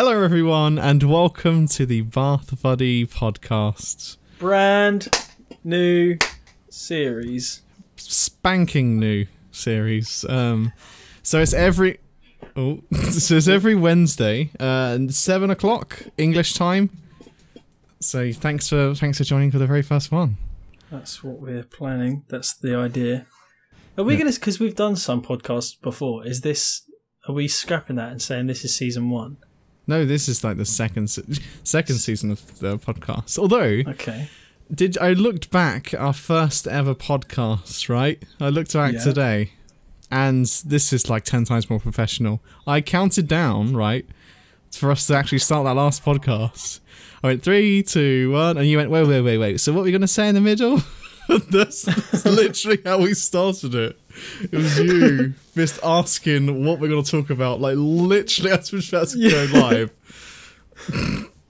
Hello everyone and welcome to the Bath Buddy podcast. Brand new series. Spanking new series. So it's every Wednesday, 7 o'clock English time. So thanks for joining for the very first one. That's what we're planning. That's the idea. Are we gonna? Because we've done some podcasts before. Are we scrapping that and saying this is season 1? No, this is like the second season of the podcast. Although, okay, I looked back at our first ever podcast, right? I looked back today, and this is like 10 times more professional. I counted down, right, for us to actually start that last podcast. I went 3, 2, 1, and you went, wait. So what were we going to say in the middle? That's literally how we started it. It was you just asking what we're going to talk about, like literally as we're about to go live.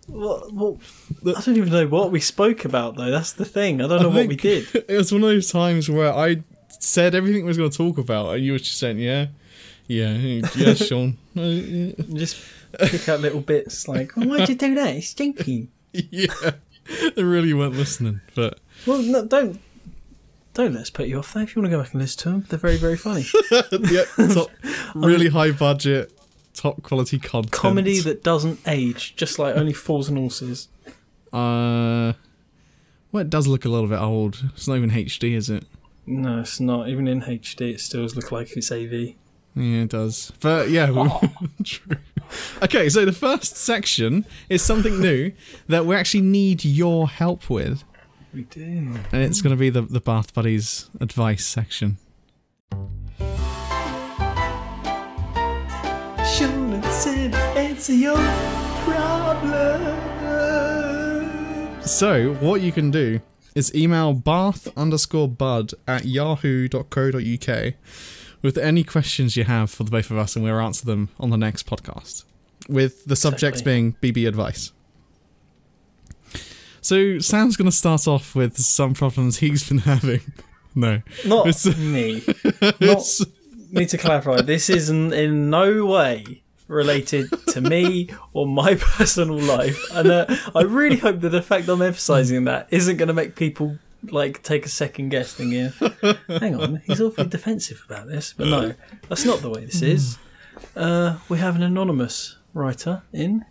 Well, I don't even know what we spoke about though. That's the thing. I don't know what we did. It was one of those times where I said everything we was going to talk about, and you were just saying, yeah, Sean. Just pick out little bits like, oh, why'd you do that? It's stinky. Yeah, they really weren't listening. But well, no, don't let's put you off there. If you want to go back and listen to them, they're very, very funny. Yeah, really high budget, top quality content. Comedy that doesn't age, just like Only Fools and Horses. Well, it does look a little bit old. It's not even HD, is it? No, it's not. Even in HD, it still looks like it's AV. Yeah, it does. But yeah, true. Okay, so the first section is something new that we actually need your help with. We do. And it's going to be the Bath Buddies advice section. Sean and Sid, answer your problem. So, what you can do is email bath_bud@yahoo.co.uk with any questions you have for the both of us, and we'll answer them on the next podcast, with the subjects being BB advice. So Sam's going to start off with some problems he's been having. No. Not me. Need to clarify, this is in no way related to me or my personal life. And I really hope that the fact I'm emphasising that isn't going to make people like take a second guess thinking, hang on, he's awfully defensive about this. But no, that's not the way this is. We have an anonymous writer in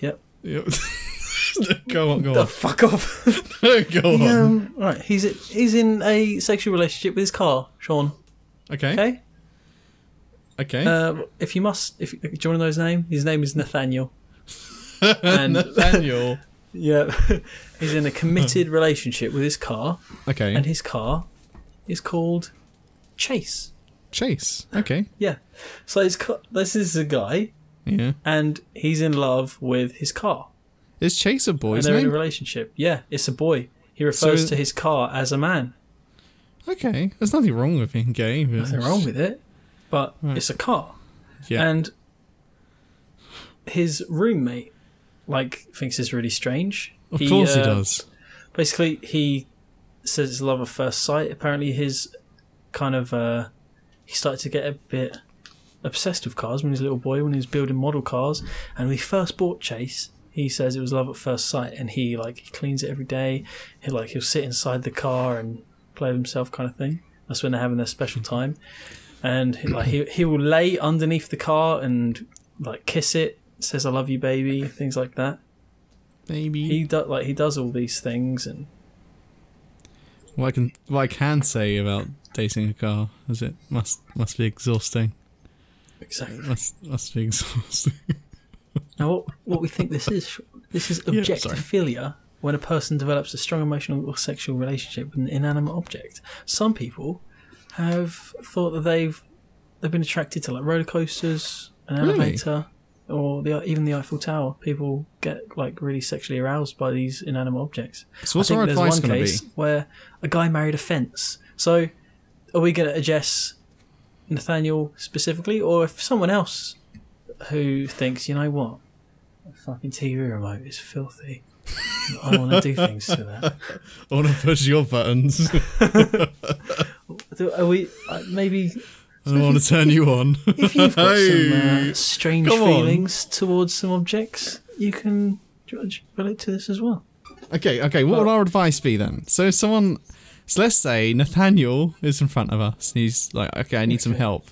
Yep. Go on. Fuck off. Go on. Right, he's in a sexual relationship with his car, Sean. Okay. If you do you want to know his name? His name is Nathaniel. And Nathaniel. Yeah, he's in a committed relationship with his car. Okay. And his car is called Chase. Chase. Okay. Yeah. So this is a guy. Yeah. And he's in love with his car. Is Chase a boy's name? And they're in a name? relationship. Yeah, it's a boy. He refers to his car as a man. Okay. There's nothing wrong with being gay. Nothing wrong with it. But it's a car. Yeah. And his roommate thinks it's really strange. Of course he does. Basically, he says it's love at first sight. Apparently his kind of he started to get a bit obsessed with cars when he was a little boy, when he was building model cars. And when he first bought Chase, he says it was love at first sight, and he cleans it every day. He'll sit inside the car and play with himself, kind of thing. That's when they're having their special time. And he will lay underneath the car and kiss it, says "I love you, baby," things like that. Baby. He does all these things. And what I can say about dating a car is it must be exhausting. Exactly. Must be exhausting. Now, what we think this is objectophilia, when a person develops a strong emotional or sexual relationship with an inanimate object. Some people have thought that they've been attracted to roller coasters, an elevator, or even the Eiffel Tower. People get really sexually aroused by these inanimate objects. So what's our advice going to be? There's one case where a guy married a fence. So are we going to address Nathaniel specifically, or if someone else who thinks, you know what, a fucking TV remote is filthy, I want to do things to that. I want to push your buttons. Are we maybe I don't want to turn you on. If you've got some strange feelings towards some objects, you can relate to this as well. Okay. What would our advice be then? So let's say Nathaniel is in front of us and he's like, okay, I need some help.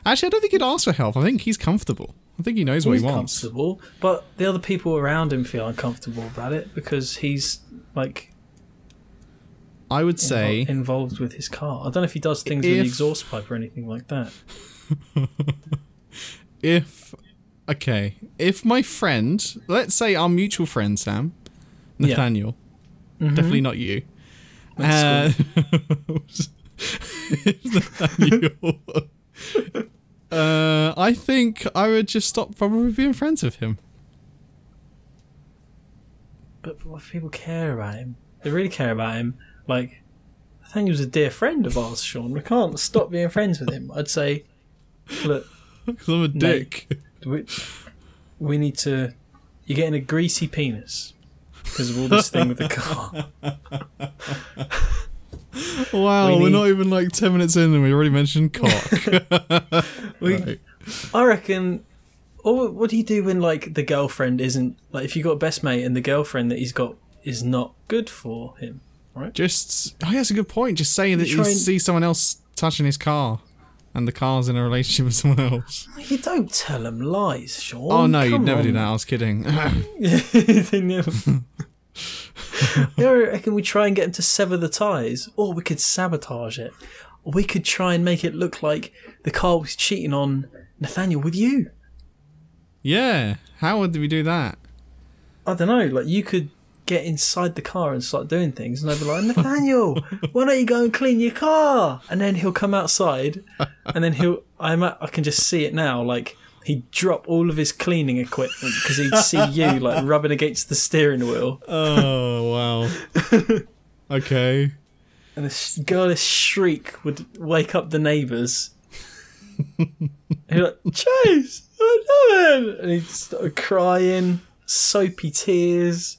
Actually, I don't think he'd ask for help. I think he's comfortable. I think he knows what he wants. He's comfortable, but the other people around him feel uncomfortable about it because he's like, I would say involved with his car. I don't know if he does things with the exhaust pipe or anything like that. If my friend, let's say our mutual friend Sam, Nathaniel, definitely not you. Nathaniel, I think I would just stop probably being friends with him. But what if people care about him? They really care about him. Like, Nathaniel's a dear friend of ours, Sean. We can't stop being friends with him. I'd say, look, because I'm a dick. We need to. You're getting a greasy penis because of all this thing with the car. Wow, we're not even like 10 minutes in and we already mentioned cock. Right. I reckon. Or what do you do when like the girlfriend isn't like if you got a best mate and the girlfriend that he's got is not good for him, right? That's a good point. Just saying that you see someone else touching his car, and the car's in a relationship with someone else. You don't tell him lies, Sean. Oh no, you'd never do that. I was kidding. They never. I reckon we try and get him to sever the ties, or we could sabotage it, or we could try and make it look like the car was cheating on Nathaniel with you. Yeah, how would we do that? I don't know. Like you could get inside the car and start doing things, and I'd be like, Nathaniel, why don't you go and clean your car? And then he'll come outside, and then I can just see it now. Like he'd drop all of his cleaning equipment because he'd see you like rubbing against the steering wheel. Oh wow. Okay. And this girlish shriek would wake up the neighbours. He'd like, Chase, what are you doing? And he'd start crying, soapy tears.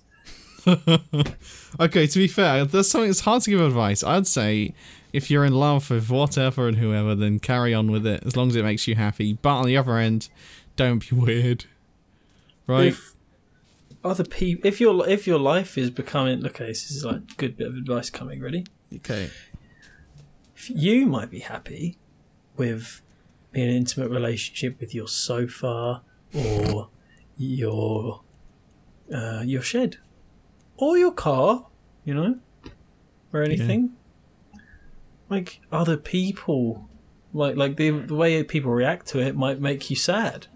Okay, to be fair, there's something that's hard to give advice. I'd say if you're in love with whatever and whoever, then carry on with it as long as it makes you happy. But on the other end, don't be weird. Right? If other people, if your life is becoming, okay, this is like a good bit of advice coming. Ready? Okay. If you might be happy with being in an intimate relationship with your sofa or your shed or your car, you know, or anything. Yeah. Like other people, like the way people react to it might make you sad.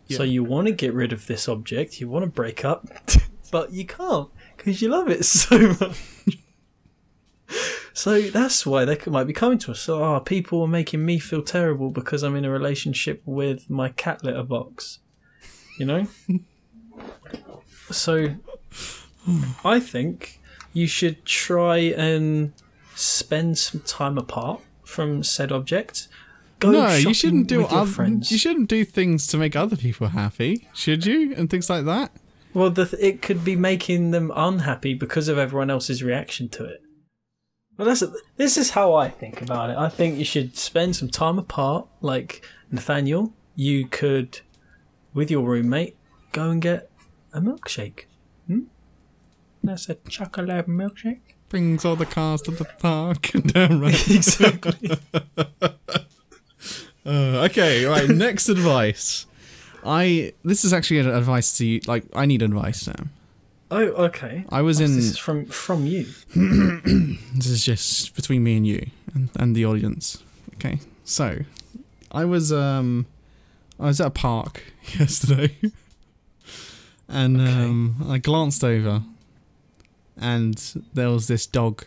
Yeah. So you want to get rid of this object, you want to break up, but you can't because you love it so much. So that's why they might be coming to us. So, people are making me feel terrible because I'm in a relationship with my cat litter box. You know? So, I think you should try and spend some time apart from said object. You shouldn't do friends. You shouldn't do things to make other people happy, should you? And things like that. Well, it could be making them unhappy because of everyone else's reaction to it. Well, this is how I think about it. I think you should spend some time apart. Like, Nathaniel, you could, with your roommate, go and get a milkshake. That's a chocolate milkshake. Brings all the cars to the park. Damn right. Exactly. Okay, right, next advice. This is actually an advice to you. Like, I need advice, Sam. Oh, okay. This is from you. This is just between me and you and the audience. Okay, so I was at a park yesterday, and I glanced over, and there was this dog.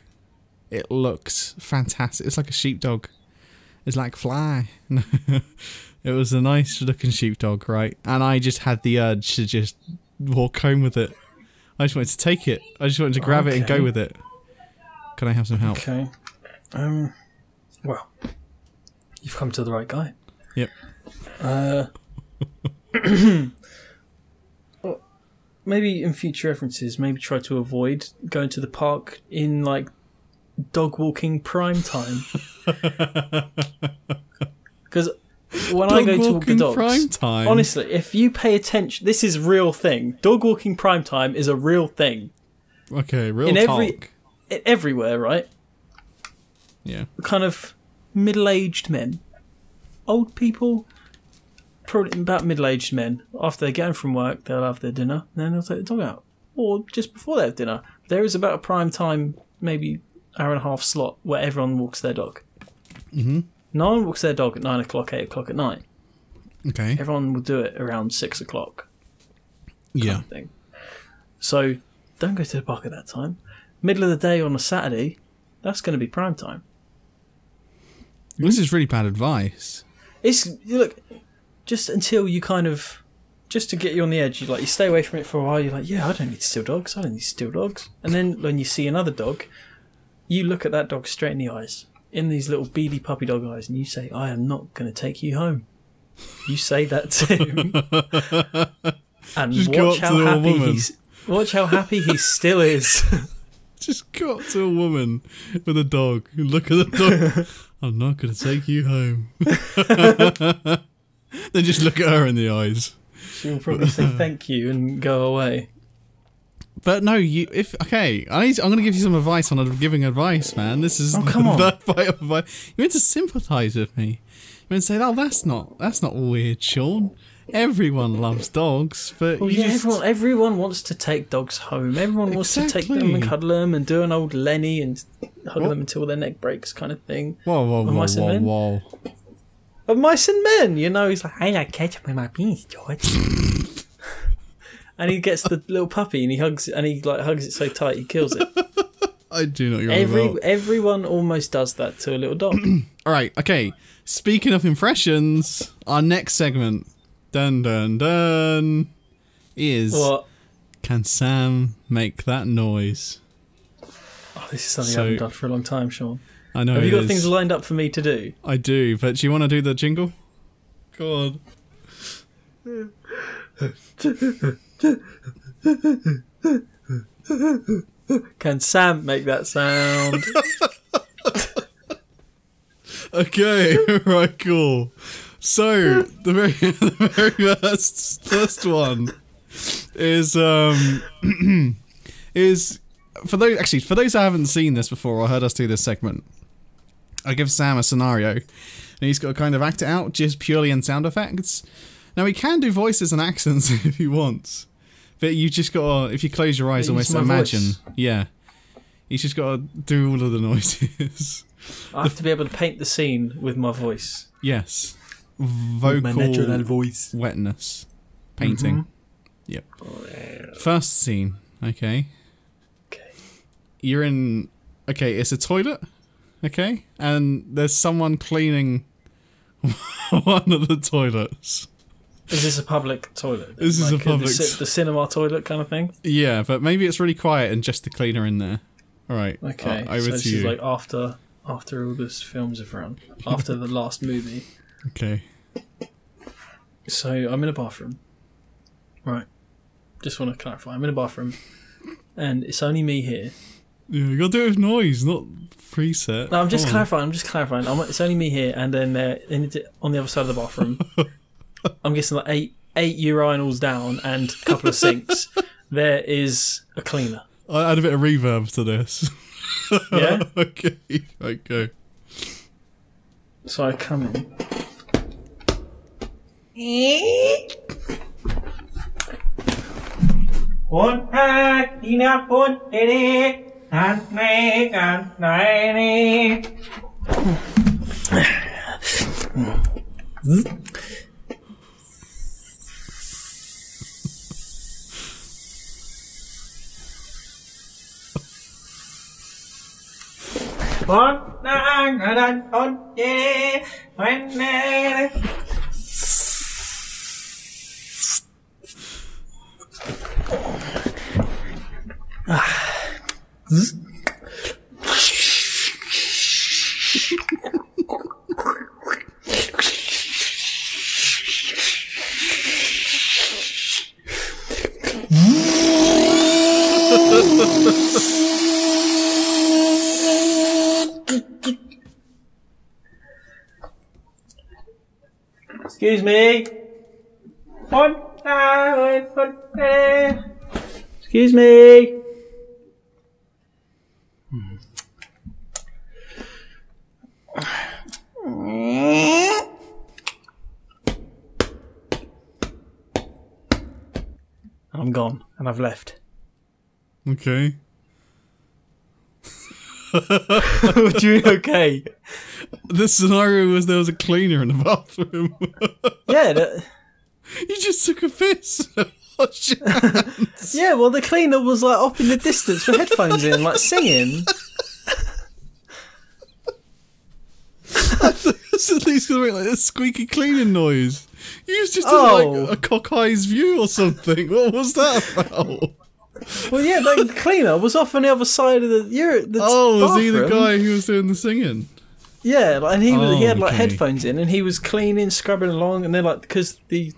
It looks fantastic. It's like a sheepdog. It's like fly. It was a nice looking sheepdog, right? And I just had the urge to just walk home with it. I just wanted to take it. I just wanted to grab it and go with it. Can I have some help? Okay. Well, you've come to the right guy. Yep. Well, maybe in future references, maybe try to avoid going to the park in like dog walking prime time. Because when I go to walk the dogs, prime time. Honestly, if you pay attention, this is a real thing. Dog walking prime time is a real thing. Okay, real talk. Everywhere, right? Yeah. Kind of middle-aged men, old people, probably about middle-aged men. After they get home from work, they'll have their dinner, and then they'll take the dog out, or just before they have dinner. There is about a prime time, maybe hour and a half slot where everyone walks their dog. Mm-hmm. No one walks their dog at 9 o'clock, 8 o'clock at night. Okay. Everyone will do it around 6 o'clock. Yeah. Kind of thing. So don't go to the park at that time. Middle of the day on a Saturday, that's going to be prime time. This is really bad advice. Look, just until you kind of, just to get you on the edge, you stay away from it for a while. You're like, yeah, I don't need to steal dogs. I don't need to steal dogs. And then when you see another dog, you look at that dog straight in the eyes, in these little beady puppy dog eyes, and you say, I am not going to take you home. You say that to him, and watch how happy he still is. Just go up to a woman with a dog. Look at the dog. I'm not going to take you home. Then just look at her in the eyes. She'll probably say thank you and go away. But no, I'm going to give you some advice on giving advice, man. This is come on. That bite of advice. You meant to sympathise with me. You meant to say, "Oh, that's not weird, Sean. Everyone loves dogs, but everyone wants to take dogs home. Everyone wants to take them and cuddle them and do an old Lenny and hug them until their neck breaks, kind of thing." Whoa! Of mice and men, he's like, I like ketchup in my penis, George. And he gets the little puppy and he hugs it so tight he kills it. I do not know. Everyone almost does that to a little dog. All right, okay. Speaking of impressions, our next segment, dun dun dun, is what? Can Sam make that noise? Oh, this is something I haven't done for a long time, Sean. I know. Have you got things lined up for me to do? I do, but do you want to do the jingle? Go on. Can Sam make that sound? Okay, right, cool. So the very first one is for those who haven't seen this before or heard us do this segment, I give Sam a scenario and he's got to kind of act it out just purely in sound effects. Now he can do voices and accents if he wants, but you just got to, if you close your eyes, almost imagine. Voice. Yeah, he's just got to do all of the noises. I have to be able to paint the scene with my voice. Yes. Vocal my natural voice. Wetness. Painting. Yep. First scene. Okay. You're in... Okay, it's a toilet. Okay? And there's someone cleaning one of the toilets. Is this a public toilet? This is a public... The cinema toilet kind of thing? Yeah, but maybe it's really quiet and just the cleaner in there. Alright. Okay. Over so to this you. is like after all these films have run. After the last movie. Okay. So I'm in a bathroom. Right. Just want to clarify. I'm in a bathroom. And it's only me here. Yeah, you gotta do it with noise, not preset. No, I'm just clarifying. It's only me here, and then on the other side of the bathroom, I'm guessing like eight urinals down and a couple of sinks. There is a cleaner. I add a bit of reverb to this. Yeah? Okay, right, go. So I come in. Excuse me. Excuse me. I'm gone, and I've left. Okay. What do you mean, okay? The scenario was there was a cleaner in the bathroom. Yeah. You just took a piss. Wash your hands. Yeah, well, the cleaner was like up in the distance with headphones in, like singing. I thought it was at least going to make like a squeaky cleaning noise. You was just in like a cock-eyes view or something. What was that about? Well, yeah, the cleaner was off on the other side of the was he the guy who was doing the singing? Yeah, like, and he had like headphones in, and he was cleaning, scrubbing along, and then like because the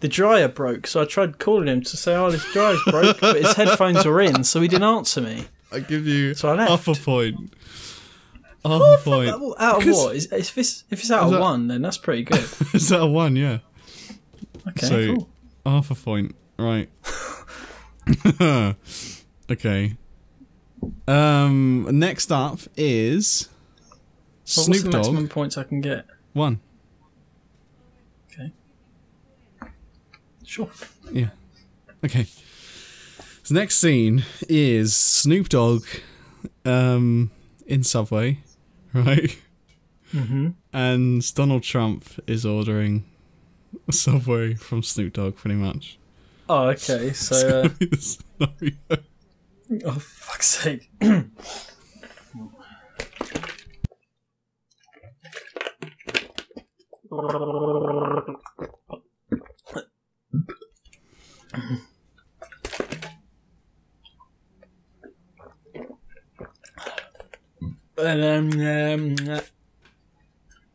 dryer broke, so I tried calling him to say, "Oh, this dryer's broke," but his headphones were in, so he didn't answer me. I give you so I left. half a point. Half a point. Out of what? If it's out of 1, then that's pretty good. It's out of 1, yeah. Okay, so, cool. Half a point, right? Okay. Next up is Snoop What's the Dogg. maximum points I can get? 1. Okay. Sure. Yeah. Okay. So next scene is Snoop Dogg in Subway, right? Mm-hmm. And Donald Trump is ordering a Subway from Snoop Dogg, pretty much. Oh, okay. So. Oh, for fuck's sake.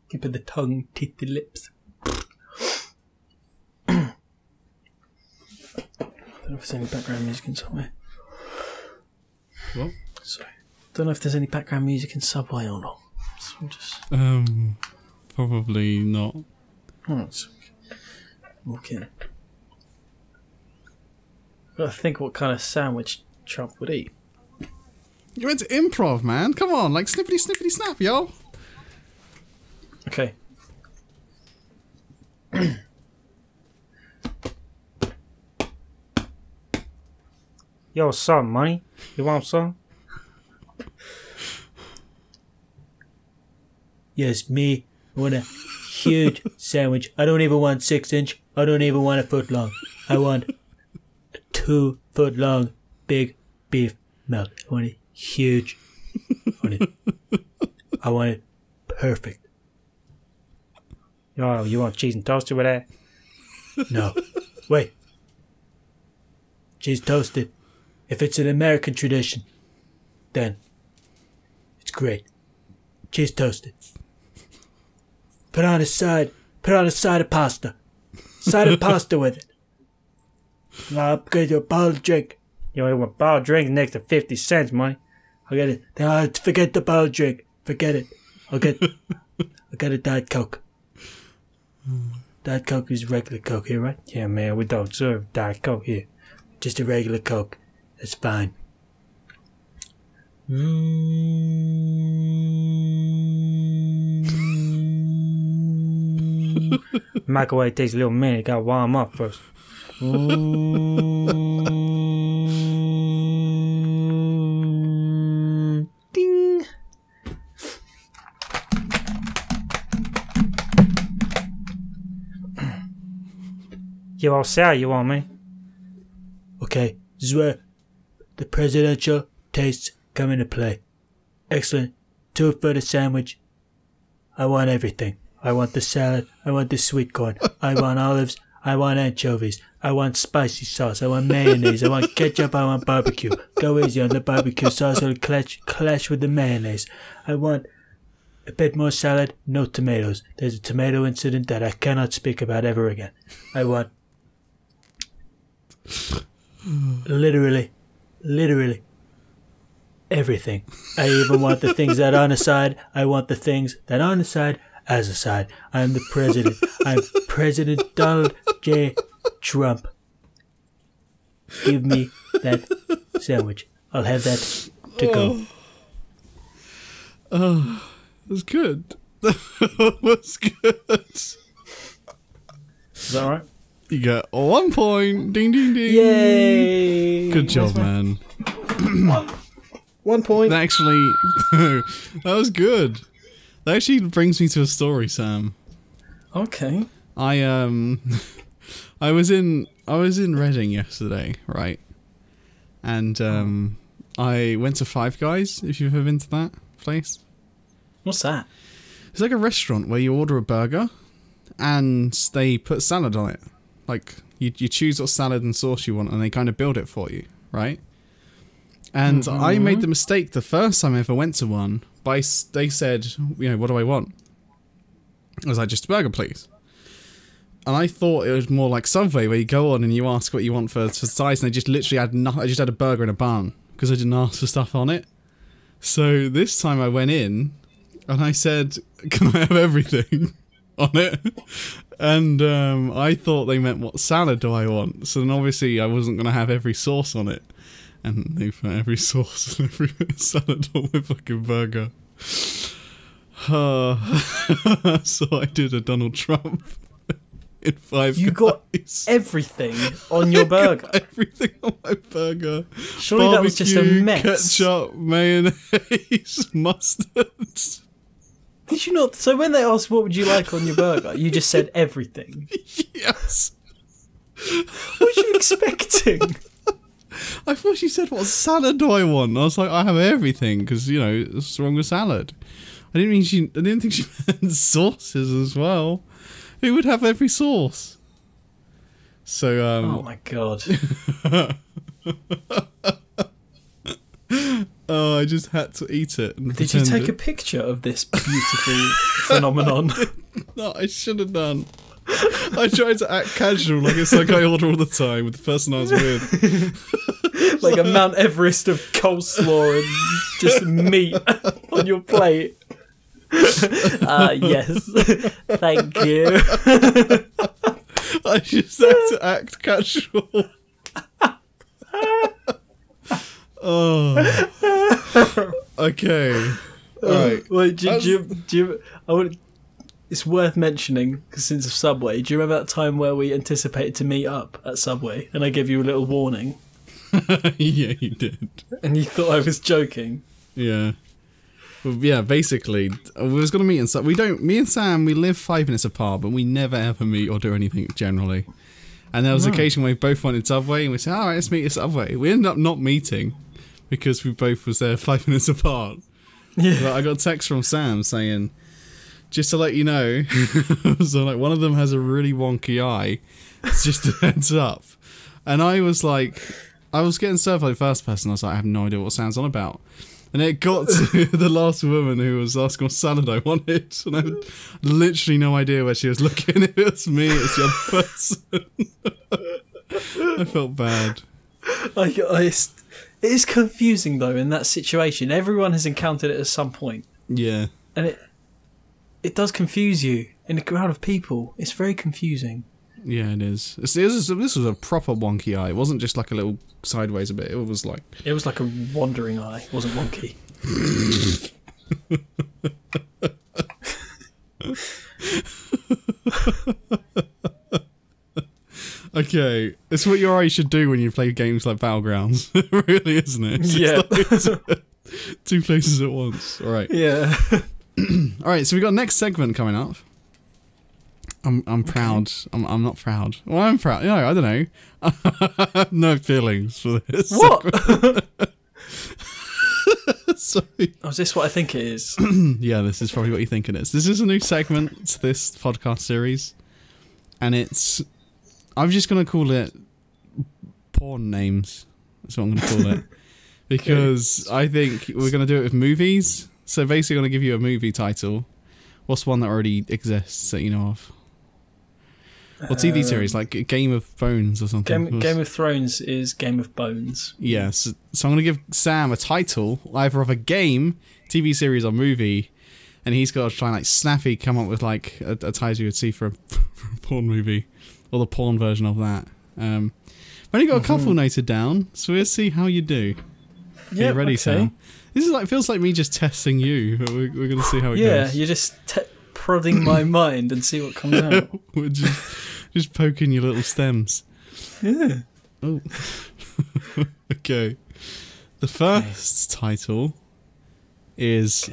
Keep the tongue, teeth, the lips. I don't know if there's any background music in Subway. What? Sorry. Don't know if there's any background music in Subway or not. So I'm just... Probably not. Oh, it's okay. Walk in. Gotta think what kind of sandwich Trump would eat. You went to improv, man. Come on, like snippety snippety snap, yo. Okay. Yo, some money? You want some? Yes, me. I want a huge sandwich. I don't even want 6-inch. I don't even want a foot long. I want a 2 foot long big beef melt. I want it huge. I want it perfect. Oh, you want cheese and toasted with that? No. Wait. Cheese toasted. If it's an American tradition, then it's great. Cheese toasted. Put on a side of pasta. Side of pasta with it. I'll get you a bottle of drink. You want a bottle of drink next to 50 cents, money. I'll get it. Forget the bottle of drink. Forget it. I'll get a Diet Coke. Diet Coke is regular Coke here, right? Yeah, man, we don't serve Diet Coke here. Just a regular Coke. That's fine. Microwave takes a little minute. Gotta warm up first. Ding. You all set? You want me? Okay, this is where the presidential tastes come into play. Excellent. 2 for the sandwich. I want everything. I want the salad. I want the sweet corn. I want olives. I want anchovies. I want spicy sauce. I want mayonnaise. I want ketchup. I want barbecue. Go easy on the barbecue sauce. It'll clash with the mayonnaise. I want a bit more salad. No tomatoes. There's a tomato incident that I cannot speak about ever again. I want literally everything. I even want the things that are on the side. I want the things that are on the side. as a side. I'm the president. I'm President Donald J. Trump. Give me that sandwich. I'll have that to go. Oh, that's good. That was good. Is that all right? You get 1 point. Ding, ding, ding. Yay! Good job, man. 1 point. Actually, that was good. That actually brings me to a story, Sam. Okay. I was in Reading yesterday, right? And I went to Five Guys. If you've ever been to that place, What's that? it's like a restaurant where you order a burger, and they put salad on it. Like you choose what salad and sauce you want, and they kind of build it for you, right? And I made the mistake the first time I ever went to one. They said, you know, what do I want? I was like, just a burger, please. And I thought it was more like Subway, where you go on and you ask what you want for size, and they just literally had nothing. I just had a burger and a bun because I didn't ask for stuff on it. So this time I went in and I said, "Can I have everything on it?" And I thought they meant, what salad do I want? So then obviously I wasn't going to have every sauce on it. And they put every sauce and every salad on my fucking burger. So I did a Donald Trump in Five Guys. You got everything on your burger. Everything on my burger. Surely that was just a mess. Ketchup, mayonnaise, mustard. Did you not? So when they asked what would you like on your burger, you just said everything. Yes. What were you expecting? I thought she said, what salad do I want? I was like, I have everything, because, you know, what's wrong with salad? I didn't think she meant sauces as well. Who would have every sauce? So, oh my god. Oh, I just had to eat it. And Did you take a picture of this beautiful phenomenon? No, I should have done. I tried to act casual, like it's like I order all the time with the person I was with. Like a Mount Everest of coleslaw and just meat on your plate. Yes. Thank you. I just had to act casual. Oh. Okay. Alright. Wait, it's worth mentioning, because since of Subway, do you remember that time where we anticipated to meet up at Subway and I gave you a little warning? Yeah, you did. And you thought I was joking? Yeah. Well, yeah, basically, we was going to meet and me and Sam, we live 5 minutes apart, but we never ever meet or do anything generally. And there was an occasion where we both wanted Subway, and we said, alright, let's meet at Subway. We ended up not meeting, because we both was there 5 minutes apart. Yeah. But I got a text from Sam saying, just to let you know, so like one of them has a really wonky eye. It's just a heads up. And I was like, I was getting served by the first person. I was like, I have no idea what Sam's on about. And it got to the last woman who was asking what salad I wanted. And I had literally no idea where she was looking. If it was me, it was the other person. I felt bad. It is confusing though in that situation. Everyone has encountered it at some point. Yeah. And it does confuse you in a crowd of people. It's very confusing. Yeah, it is. This was a proper wonky eye. It wasn't just like a little sideways a bit. It was like a wandering eye. It wasn't wonky. Okay, it's what your eyes should do when you play games like Battlegrounds. It really, isn't it? It's like 2 places at once. All right. Yeah. All right. So we got next segment coming up. I'm proud. I'm not proud. Well, I'm proud. No, I don't know. I have no feelings for this. What? Sorry. Oh, is this what I think it is? Yeah, this is probably what you think it is. This is a new segment to this podcast series, and I'm just gonna call it porn names. That's what I'm gonna call it, because I think we're gonna do it with movies. So basically, I'm gonna give you a movie title. What's one that already exists that you know of? Or TV series, like Game of Bones or something. Game of Thrones is Game of Bones. Yes. So I'm going to give Sam a title, either of a game, TV series or movie, and he's got to try and like Snappy come up with like a title you would see for a porn movie, or the porn version of that. I've only got a couple noted down, so we'll see how you do. Yeah, you ready, okay. Sam? This is like feels like me just testing you, but we're gonna see how it goes. Yeah, you're just prodding my mind and see what comes out. We're just poking your little stems. Yeah. Oh. Okay. The first title is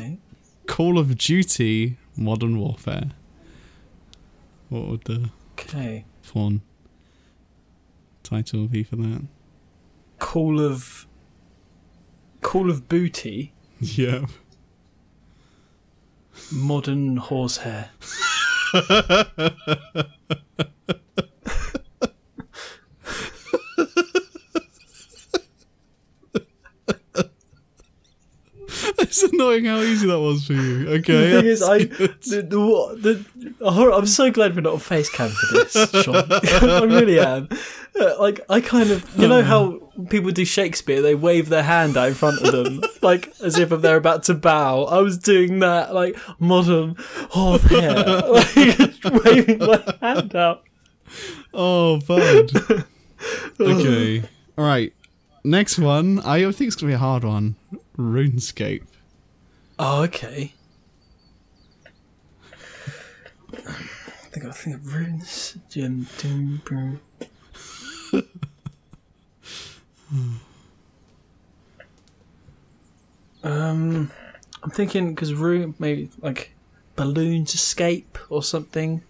Call of Duty Modern Warfare. What would the porn title be for that? Call of Booty. Yeah. Modern horsehair. It's annoying how easy that was for you. Okay. The thing is, I'm so glad we're not on face cam for this, Sean. I really am. Like, I kind of, you know how people do Shakespeare, they wave their hand out in front of them, like as if they're about to bow. I was doing that, like modern horsehair, like waving my hand out. Oh, bud. Okay. All right. Next one. I think it's gonna be a hard one. RuneScape. Oh, okay. I think of runes. I'm thinking because rune maybe like balloons escape or something.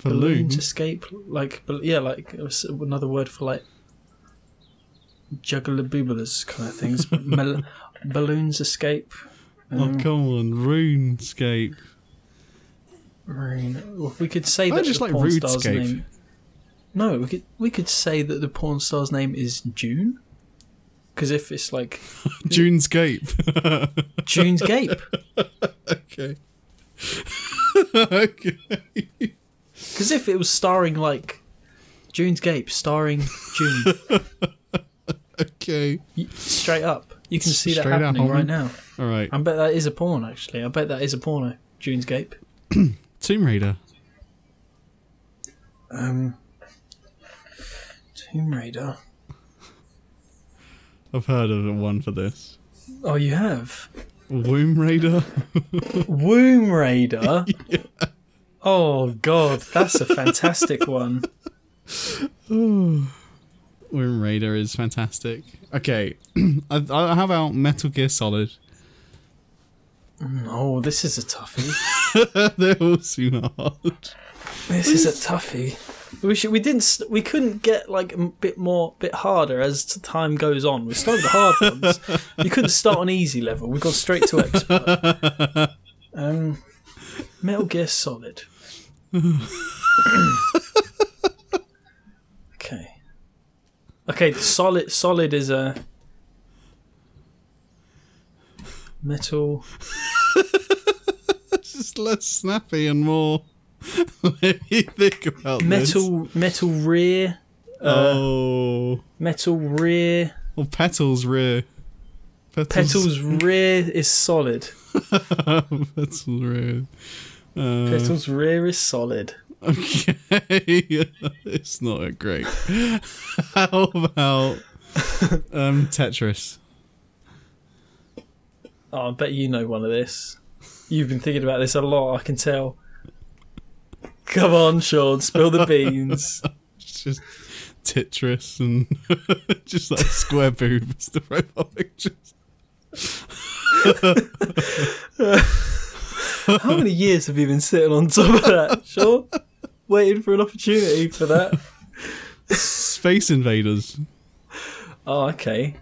Balloons escape, like like another word for like juggler-booblers kind of things. Balloons escape. Oh, come on, RuneScape. Rune. Well, we could say that I just the like porn star's RuneScape. name. No, we could say that the porn star's name is June. Because if it's like Junescape. Junescape. Okay. Okay. Because if it was starring like Junescape, starring June. Okay. Straight up. You can see that Straight up, happening homie. right now. Alright. I bet that is a porn, actually. I bet that is a porno. Junescape. Tomb Raider. Tomb Raider. I've heard of one for this. Oh, you have? Womb Raider? Womb Raider? Yeah. Oh, God. That's a fantastic one. Womb Raider is fantastic. Okay. How about Metal Gear Solid? Oh, this is a toughie. They all seem hard. This is a toughie. We couldn't get like a bit harder as time goes on. We started the hard ones. You couldn't start on easy level. We got straight to expert. Metal Gear Solid. Okay. Solid is a metal. Just less snappy and more. Let me think about metal rear. Metal rear. Well, petals rear. Petals rear is solid. Petals rear. Petals rear is solid. Okay, it's not a great. How about Tetris? Oh, I bet you know one of this. You've been thinking about this a lot, I can tell. Come on, Sean, spill the beans. It's just Tetris and just like square boobs to profile pictures. How many years have you been sitting on top of that, Sean? Waiting for an opportunity for that. Space Invaders. Oh, okay.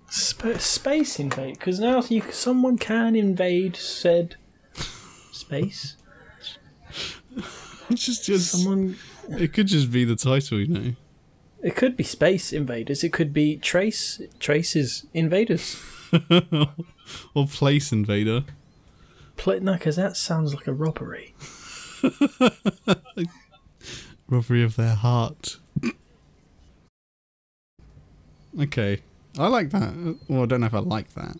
Space invade, because now someone can invade said space. It's just someone. It could just be the title, you know. It could be Space Invaders. It could be Traces Invaders. Or Place Invader. No, because that sounds like a robbery. Robbery of their heart. Okay. I like that. Well, I don't know if I like that.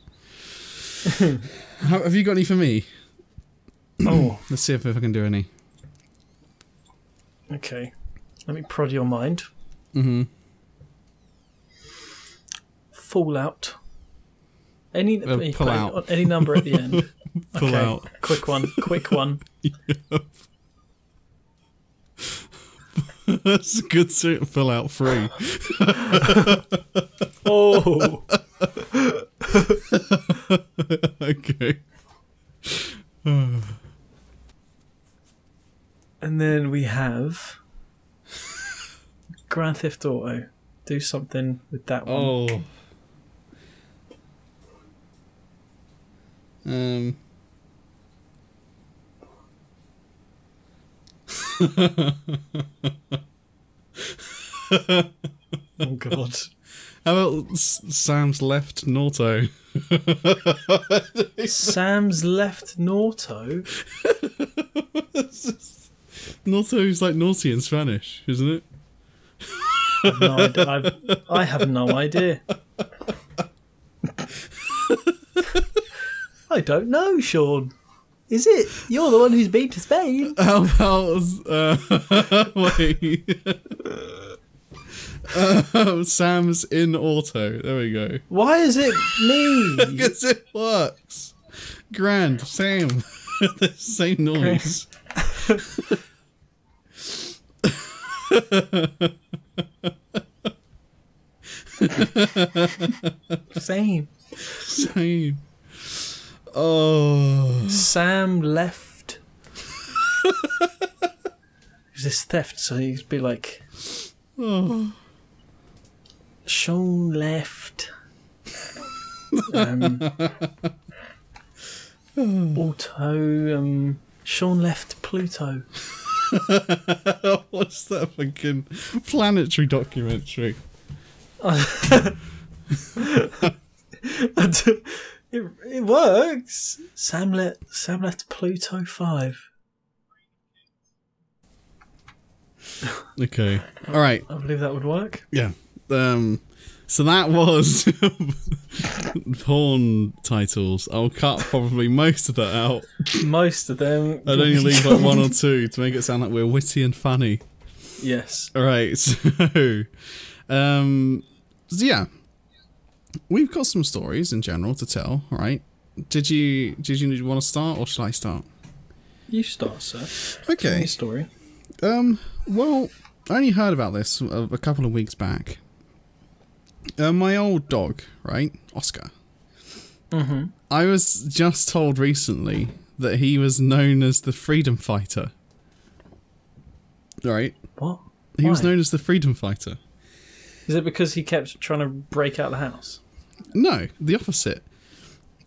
Have you got any for me? Oh. Let's see if I can do any. Okay. Let me prod your mind. Mm-hmm. Fallout. Any pull out. Any number at the end. Pull out. Quick one. Yep. That's a good suit. Pull out 3. Oh. Okay. And then we have Grand Theft Auto. Do something with that one. Oh. Oh God. How about Sam's left Norto? Sam's left Norto? Norto's like naughty in Spanish, isn't it? I have no idea. I don't know, Sean. Is it? You're the one who's been to Spain. How about wait? Sam's in auto. There we go. Why is it me? Because it works. Grand Sam. The same noise. Same. Oh. Sam left. Is this theft? So he'd be like, Oh. Sean left. Auto. Sean left Pluto. What's that fucking planetary documentary? It works. Sam left Pluto 5. Okay. All right. I believe that would work. Yeah. So that was porn titles. I'll cut probably most of that out. Most of them. I'd only leave like 1 or 2 to make it sound like we're witty and funny. Yes. All right. So yeah, we've got some stories in general to tell. Right? Did you want to start, or should I start? You start, sir. Okay. Tell me a story. Well, I only heard about this a couple of weeks back. My old dog, right, Oscar. Mm-hmm. I was just told recently that he was known as the freedom fighter. Right? What? He was Why? known as the freedom fighter. Is it because he kept trying to break out the house? No, the opposite.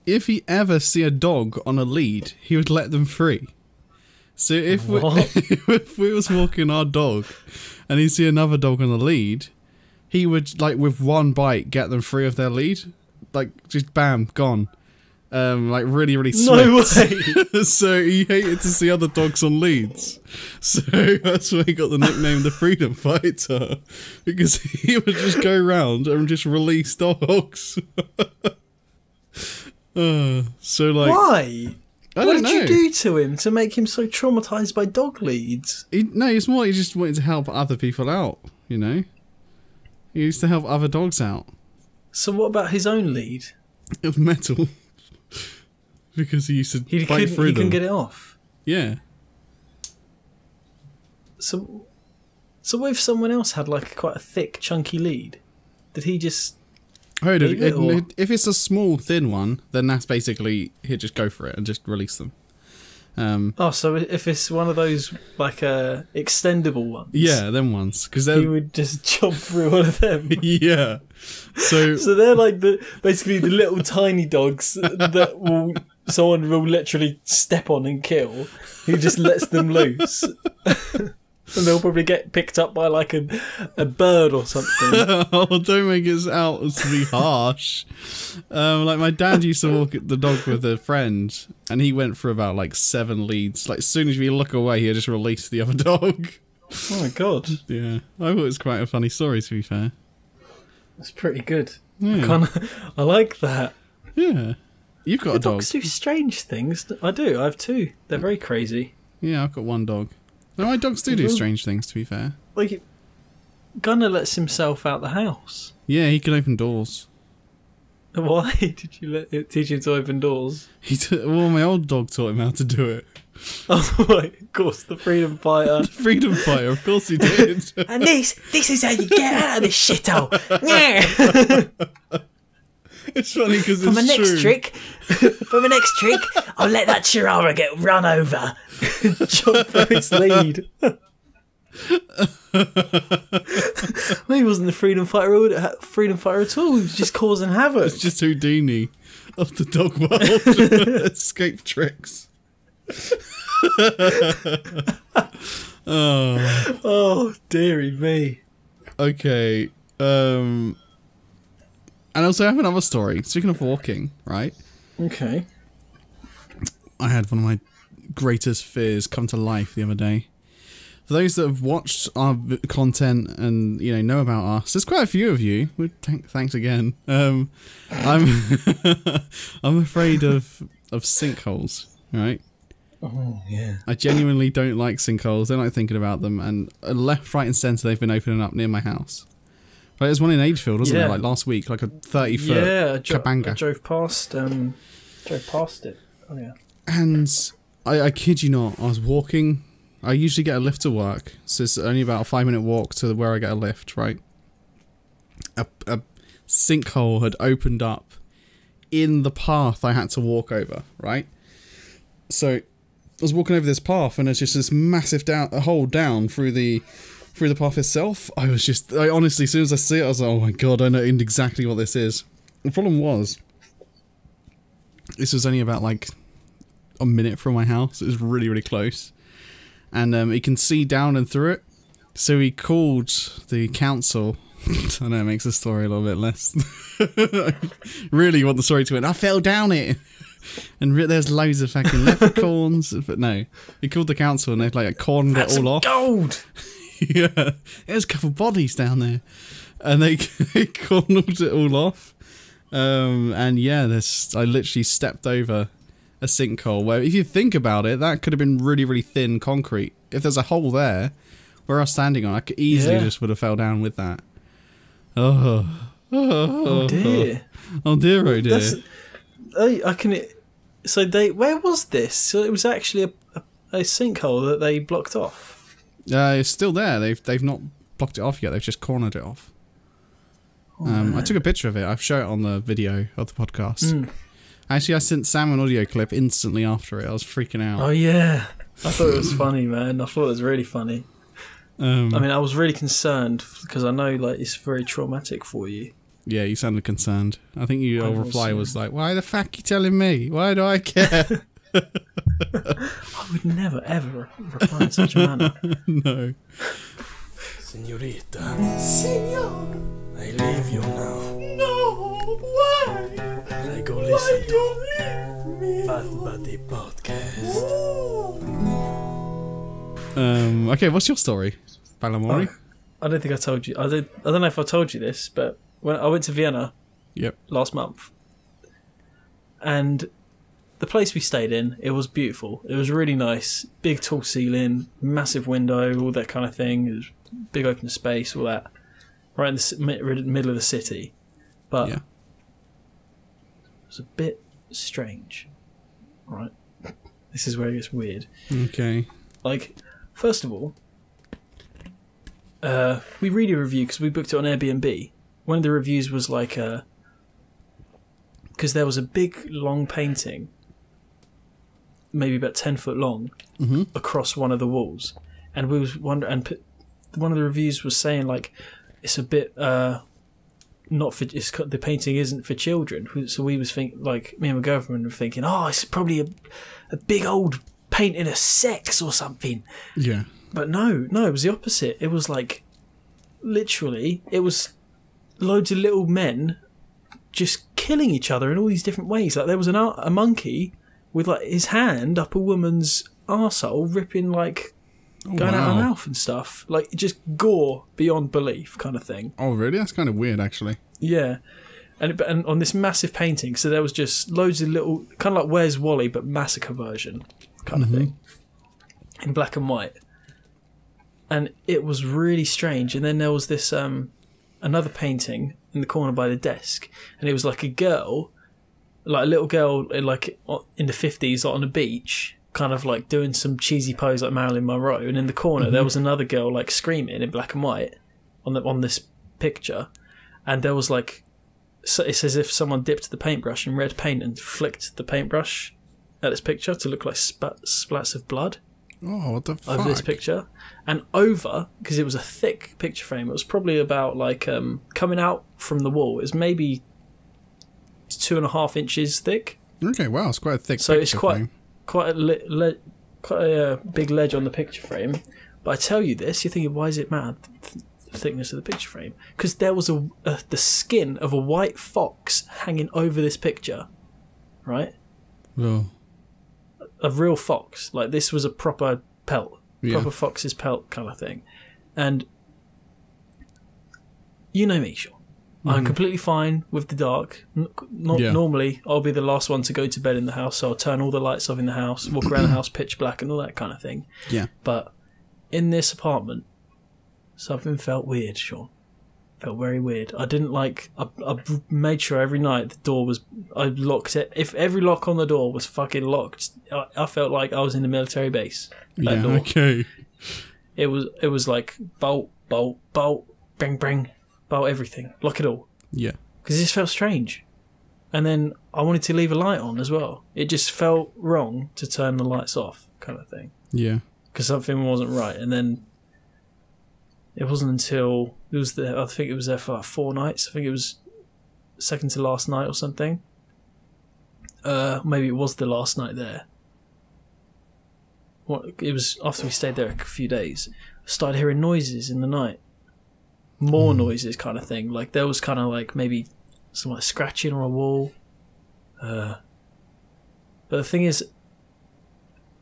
If he ever see a dog on a lead, he would let them free. So if we was walking our dog and he'd see another dog on the lead, he would, like, with one bite, get them free of their lead. Like, just bam, gone. Like, really, really swift. No way! So he hated to see other dogs on leads. So that's why he got the nickname the Freedom Fighter. Because he would just go around and just release dogs. So, like... Why? I What don't did you know. do to him to make him so traumatised by dog leads? It's more he just wanted to help other people out, you know? He used to help other dogs out. So what about his own lead? Of metal. Because he used to He fight through them. couldn't get it off. Yeah. So what if someone else had like quite a thick, chunky lead? Did he just... leave it, or- If it's a small, thin one, then that's basically, he'd just go for it and just release them. Oh, so if it's one of those like extendable ones, Yeah, them ones. Because he they're... would just jump through one of them. Yeah. So They're like basically the little tiny dogs that someone will literally step on and kill. He just lets them loose. And they'll probably get picked up by like a bird or something. Oh, don't make it out to be harsh. Like my dad used to walk the dog with a friend, and he went for about like 7 leads. Like as soon as we look away, he'd just release the other dog. Oh my god, Yeah, I thought it was quite a funny story, to be fair. that's pretty good. Yeah. I like that. Yeah. You've got a dog. Dogs do strange things. I do. I have two. They're very crazy. Yeah, I've got one dog. No, my dogs do strange things, to be fair. Like, Gunnar lets himself out the house. Yeah, he can open doors. Why did you teach him to open doors? Well, my old dog taught him how to do it. Oh, right, of course, the freedom fighter. The freedom fighter, of course he did. And this is how you get out of this shithole. Yeah. It's funny because For my next trick, I'll let that chihuahua get run over. Jump for its lead. Well, he wasn't the freedom fighter at all. He was just causing havoc. It's just Houdini of the dog world. Escape tricks. Oh, dearie me. Okay. And also I have another story. Speaking of walking, right? Okay. I had one of my greatest fears come to life the other day. For those that have watched our content and know about us, there's quite a few of you. Thanks again. I'm I'm afraid of sinkholes, right? Oh yeah. I genuinely don't like sinkholes. Don't like thinking about them. And left, right, and centre, they've been opening up near my house. Like, there's one in Agefield, wasn't there? Like last week, like a 30-foot kabanga. I drove past it. Oh yeah. And I kid you not, I was walking. I usually get a lift to work, so it's only about a 5-minute walk to where I get a lift, right? A sinkhole had opened up in the path I had to walk over, right? So I was walking over this path, and there's just this massive hole down through the path itself. I honestly, as soon as I see it, I was like, oh my god, I know exactly what this is. The problem was, this was only about like a minute from my house. It was really, really close. And he can see down and through it. So he called the council. I know it makes the story a little bit less. Really want the story to end. I fell down it. And there's loads of fucking leprechauns. But no, he called the council and they like cornered it all off. Gold! Yeah, there's a couple of bodies down there. And they cornered it all off. And yeah, I literally stepped over a sinkhole where, if you think about it, that could have been really, really thin concrete. If there's a hole there where I was standing on, I could easily just would have fell down with that. Oh dear. Oh dear, oh dear. Where was this? So it was actually a sinkhole that they blocked off. It's still there. They've not blocked it off yet. They've just cornered it off. I took a picture of it. I've shown it on the video of the podcast. Actually, I sent Sam an audio clip instantly after it. I was freaking out. Oh yeah, I thought it was funny, man. I thought it was really funny. I mean, I was really concerned because I know like it's very traumatic for you. Yeah, you sounded concerned. I think your reply was like, "Why the fuck are you telling me? Why do I care?" I would never ever reply in such a manner. No. Senorita. Senor. I leave you now. No, why? I go listen to Bad Buddy Podcast. Okay, what's your story, Balamori? I don't think I told you. I don't know if I told you this, but when I went to Vienna last month, and the place we stayed in, it was beautiful. It was really nice. Big tall ceiling, massive window, all that kind of thing. It was big open space, all that. Right in the middle of the city. But it was a bit strange. Right? This is where it gets weird. Okay. Like, first of all, we read a review because we booked it on Airbnb. One of the reviews was like, because there was a big, long painting, maybe about 10 foot long, across one of the walls. And we was wondering, and one of the reviews was saying like, it's a bit not for. The painting isn't for children. So we was thinking, like me and my girlfriend were thinking, oh, it's probably a big old painting of sex or something. Yeah. But no, it was the opposite. It was like, literally, it was loads of little men just killing each other in all these different ways. Like there was a monkey with like his hand up a woman's arsehole, ripping like. Going out her mouth and stuff. Like, just gore beyond belief kind of thing. Oh, really? That's kind of weird, actually. Yeah. and on this massive painting, so there was just loads of little, kind of like Where's Wally, but massacre version kind of thing, in black and white. And it was really strange. And then there was this another painting in the corner by the desk, and it was like a girl, like a little girl, like in the 50s on a beach, kind of like doing some cheesy pose like Marilyn Monroe. And in the corner there was another girl like screaming in black and white on this picture, and there was like, so it's as if someone dipped the paintbrush in red paint and flicked the paintbrush at this picture to look like splats of blood. Oh, what the fuck? Over this picture. And over, because it was a thick picture frame, it was probably about like coming out from the wall, it was maybe 2.5 inches thick. Okay, wow, it's quite a thick so picture it's quite frame. quite a big ledge on the picture frame. But I tell you this, you're thinking, why is it mad? The thickness of the picture frame, because there was the skin of a white fox hanging over this picture, right? Oh. A real fox, like this was a proper pelt, proper fox's pelt kind of thing. And you know me, Sean, I'm completely fine with the dark. Normally I'll be the last one to go to bed in the house, so I'll turn all the lights off in the house, walk around the house pitch black and all that kind of thing. Yeah. But in this apartment, something felt weird, Sean. Felt very weird. I didn't like... I made sure every night the door was... I locked it. If every lock on the door was fucking locked, I felt like I was in the military base. Yeah, okay. It was like bolt, bolt, bolt, bang, bang, bolt, everything. Lock it all. Yeah. Because it just felt strange. And then I wanted to leave a light on as well. It just felt wrong to turn the lights off, kind of thing. Yeah. Because something wasn't right. And then... It wasn't until I think it was there for like 4 nights. I think it was second to last night or something. Maybe it was the last night there. It was after we stayed there a few days. I started hearing noises in the night. More noises kind of thing. Like there was kind of like maybe some like scratching on a wall. But the thing is,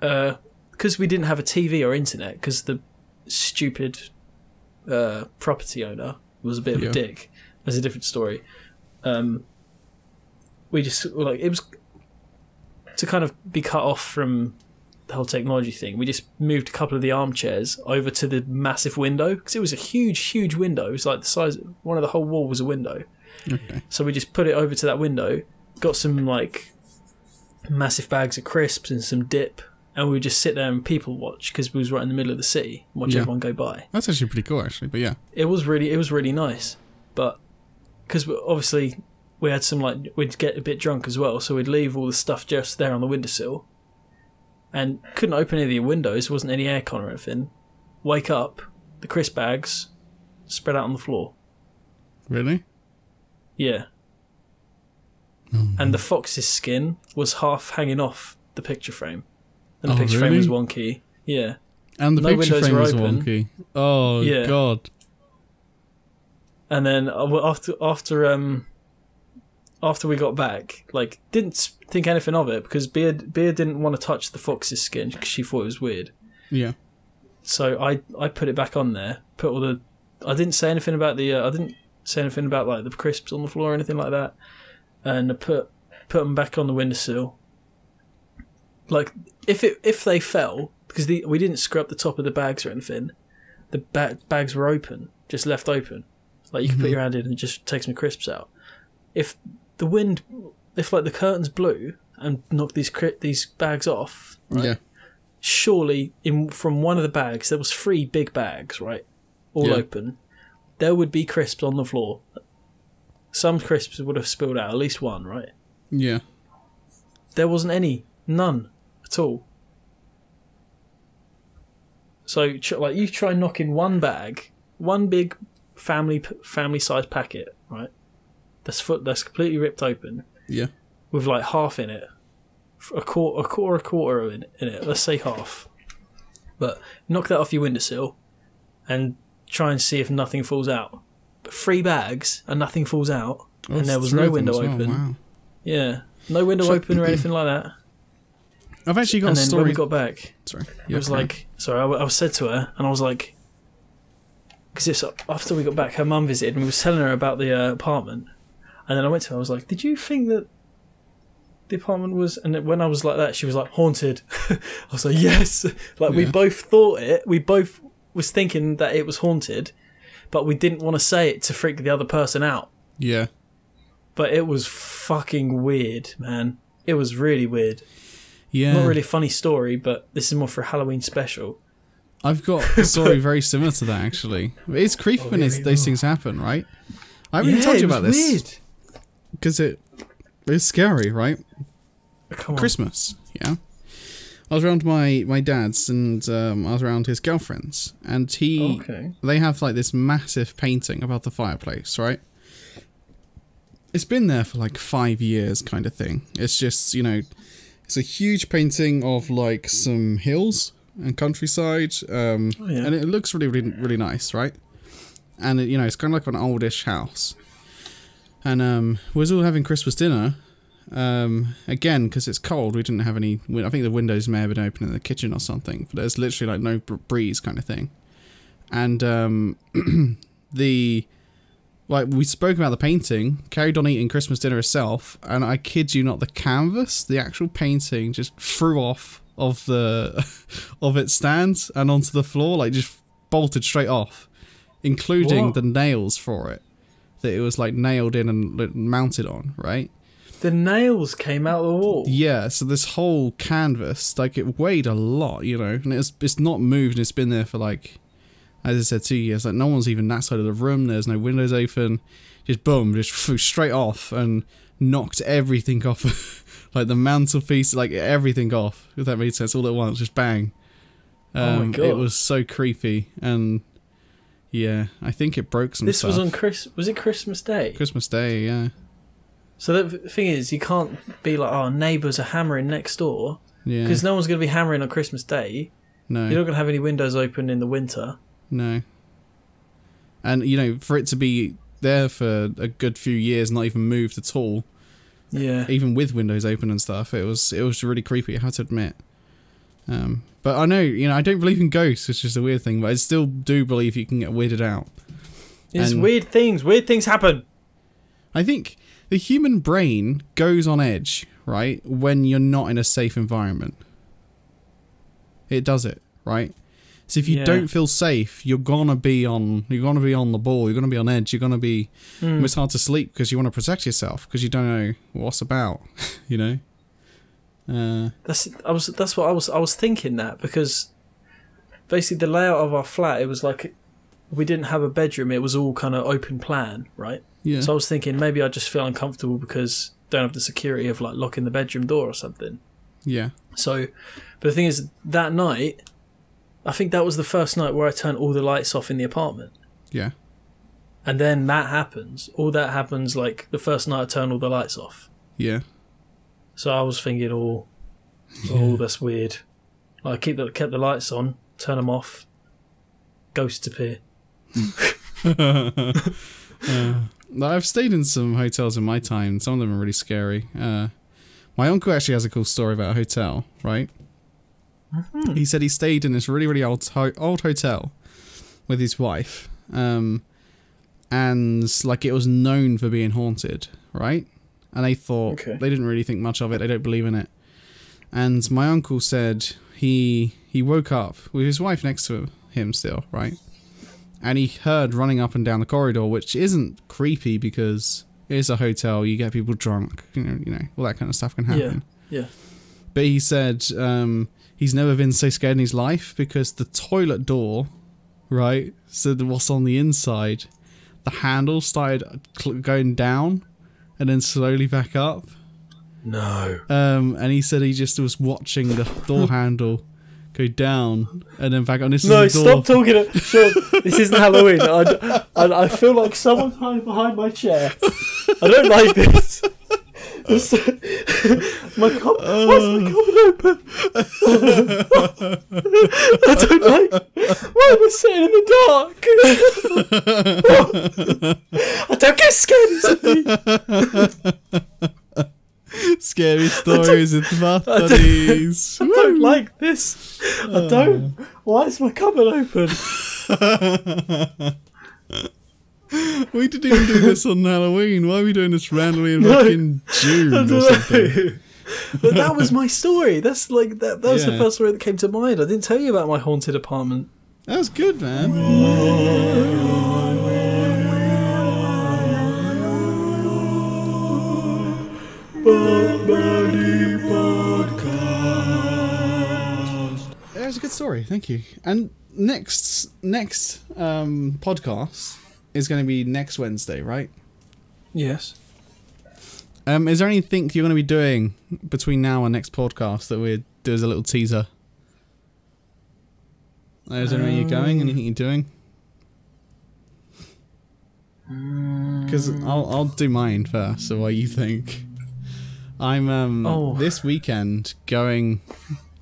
because we didn't have a TV or internet, because the stupid... property owner was a bit of a dick. That's a different story. We just like, it was to kind of be cut off from the whole technology thing. We just moved a couple of the armchairs over to the massive window, because it was a huge window. It was like the size, one of the whole wall was a window. Okay. So we just put it over to that window, got some like massive bags of crisps and some dip, and we would just sit there and people watch, because we was right in the middle of the city, and watch everyone go by. That's actually pretty cool, actually. But yeah, it was really nice. But because obviously we had some like, we'd get a bit drunk as well, so we'd leave all the stuff just there on the windowsill, and couldn't open any of the windows. There wasn't any aircon or anything. Wake up, the crisp bags spread out on the floor. Really? Yeah. And the fox's skin was half hanging off the picture frame. And the picture frame was wonky. Yeah. And the picture frame was wonky. Oh, yeah. God. And then after we got back, like, didn't think anything of it, because Bea didn't want to touch the fox's skin because she thought it was weird. Yeah. So I put it back on there. I didn't say anything about like the crisps on the floor or anything like that. And I put them back on the windowsill. Like, if they fell, because we didn't scrub the top of the bags or anything, the bags were open, just left open. Like, you can put your hand in and just take some crisps out. If like the curtains blew and knocked these bags off, right? Yeah. Surely from one of the bags, there was 3 big bags, right, all open. There would be crisps on the floor. Some crisps would have spilled out, at least one, right? Yeah. There wasn't any, none at all. So, like, you try knocking one bag, one big family-sized packet, right? That's completely ripped open. Yeah. With like half in it, a quarter in it. Let's say half. But knock that off your windowsill, and try and see if nothing falls out. But 3 bags and nothing falls out, and there was no window open. Wow. Yeah, no window open or anything like that. I've actually got a story. When we got back, I was said to her, and I was like, because after we got back, her mum visited, and we was telling her about the apartment. And then I went to her, I was like, did you think that the apartment was... And when I was like that, she was like, haunted. I was like, yes. Like, we both thought it. We both was thinking that it was haunted, but we didn't want to say it to freak the other person out. Yeah. But it was fucking weird, man. It was really weird. Yeah. Not really a funny story, but this is more for a Halloween special. I've got a story very similar to that, actually. It's creepy when those things happen, right? I haven't even told you about this. Weird. Because it's scary, right? Come on. Christmas, yeah. I was around my dad's, and I was around his girlfriend's, and they have like this massive painting above the fireplace, right? It's been there for like 5 years, kind of thing. It's just, you know, it's a huge painting of like some hills and countryside, and it looks really, really, really nice, right? And you know, it's kind of like an oldish house. And we was all having Christmas dinner. Again, because it's cold, we didn't have any... I think the windows may have been open in the kitchen or something, but there's literally like no breeze kind of thing. And we spoke about the painting, carried on eating Christmas dinner itself, and I kid you not, the canvas, the actual painting, just flew off of its stand and onto the floor, like just bolted straight off, including the nails for it that it was like nailed in and mounted on, right? The nails came out of the wall. Yeah, so this whole canvas, like, it weighed a lot, you know, and it's not moved, and it's been there for, like, as I said, 2 years. Like, no one's even that side of the room, there's no windows open, just boom, just flew straight off and knocked everything off, like the mantelpiece, like everything off, if that made sense, all at once, just bang. Oh my God. It was so creepy, and yeah, I think it broke some stuff. This was on was it Christmas Day? Christmas Day, yeah. So the thing is, you can't be like, oh, neighbours are hammering next door. Yeah. Because no one's going to be hammering on Christmas Day. No. You're not going to have any windows open in the winter. No. And, you know, for it to be there for a good few years, not even moved at all. Yeah. Even with windows open and stuff, it was really creepy, I have to admit. But I know, you know, I don't believe in ghosts, which is a weird thing, but I still do believe you can get weirded out. It's weird things. Weird things happen. I think the human brain goes on edge, right, when you're not in a safe environment. It does it, right? So if you don't feel safe, you're gonna be on the ball, you're gonna be on edge, you're gonna be almost hard to sleep because you want to protect yourself because you don't know what's about, you know. That's what I was thinking, that because basically the layout of our flat, it was like we didn't have a bedroom, it was all kind of open plan, right? Yeah. So I was thinking maybe I just feel uncomfortable because I don't have the security of like locking the bedroom door or something. Yeah. So, but the thing is, that night, I think that was the first night where I turned all the lights off in the apartment. Yeah. And then that happens. All that happens like the first night I turned all the lights off. Yeah. So I was thinking, oh, that's weird. I kept the lights on, turn them off, ghosts appear. I've stayed in some hotels in my time. Some of them are really scary. My uncle actually has a cool story about a hotel, right? Mm-hmm. He said he stayed in this really, really old hotel with his wife. And like it was known for being haunted, right? And they thought, they didn't really think much of it. They don't believe in it. And my uncle said he woke up with his wife next to him still, right? And he heard running up and down the corridor, which isn't creepy because it's a hotel. You get people drunk, you know, all that kind of stuff can happen. Yeah. But he said he's never been so scared in his life because the toilet door, right? So what's on the inside, the handle started going down and then slowly back up. No. And he said he just was watching the door handle go down and then back on. This no, is the door. Stop talking. Sean, this isn't Halloween. I feel like someone's hiding behind my chair. I don't like this. Why is my cupboard open? I don't like. Why am I sitting in the dark? I don't get scared easily. Scary stories with Math Buddies. I don't like this. I don't. Why is my cupboard open? We didn't even do this on Halloween. Why are we doing this randomly in fucking June or something? But that was my story. That's like that was the first story that came to mind. I didn't tell you about my haunted apartment. That was good, man. That was a good story. Thank you. And next podcast is going to be next Wednesday, right? Yes. Is there anything you're going to be doing between now and next podcast that we'd do as a little teaser? Is there anywhere you're going? Anything you're doing? Because I'll do mine first. So what you think? I'm this weekend going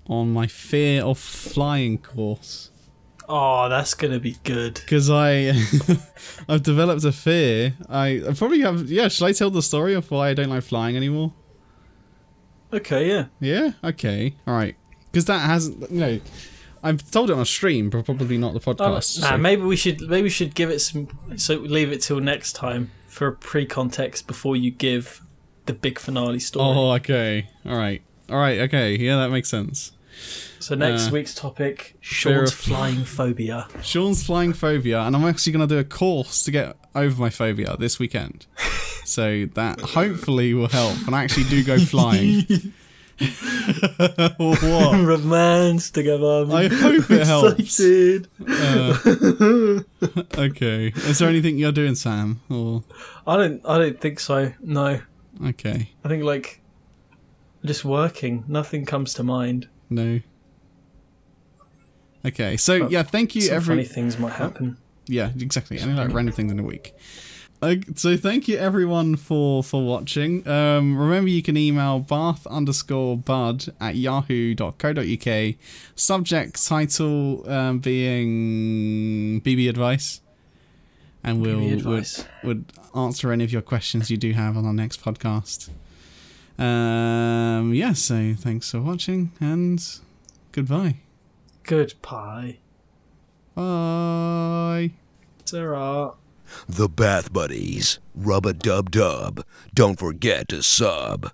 on my fear of flying course. Oh, that's gonna be good. Because I've developed a fear. I probably have. Yeah, shall I tell the story of why I don't like flying anymore? Okay, yeah. Yeah. Okay. All right. Because that hasn't. I've told it on a stream, but probably not the podcast. Nah, maybe we should give it some. So leave it till next time for pre-context before you give the big finale story. Oh, okay. All right. Okay. Yeah, that makes sense. So next week's topic: Sean's flying phobia. Sean's flying phobia, and I'm actually going to do a course to get over my phobia this weekend. So that hopefully will help, and I actually do go flying. What? Romance together. I hope it helps. Okay. Is there anything you're doing, Sam? Or I don't think so. No. Okay. I think just working. Nothing comes to mind. No. Okay. So yeah, thank you. Some funny things might happen. Yeah, exactly. Any random things in a week. So thank you everyone for watching. Remember you can email bath_bud@yahoo.co.uk. Subject title being BB advice, and would answer any of your questions you do have on our next podcast. So thanks for watching and goodbye. Goodbye. Bye. Ta-ra. The Bath Buddies. Rub-a-dub-dub. Don't forget to sub.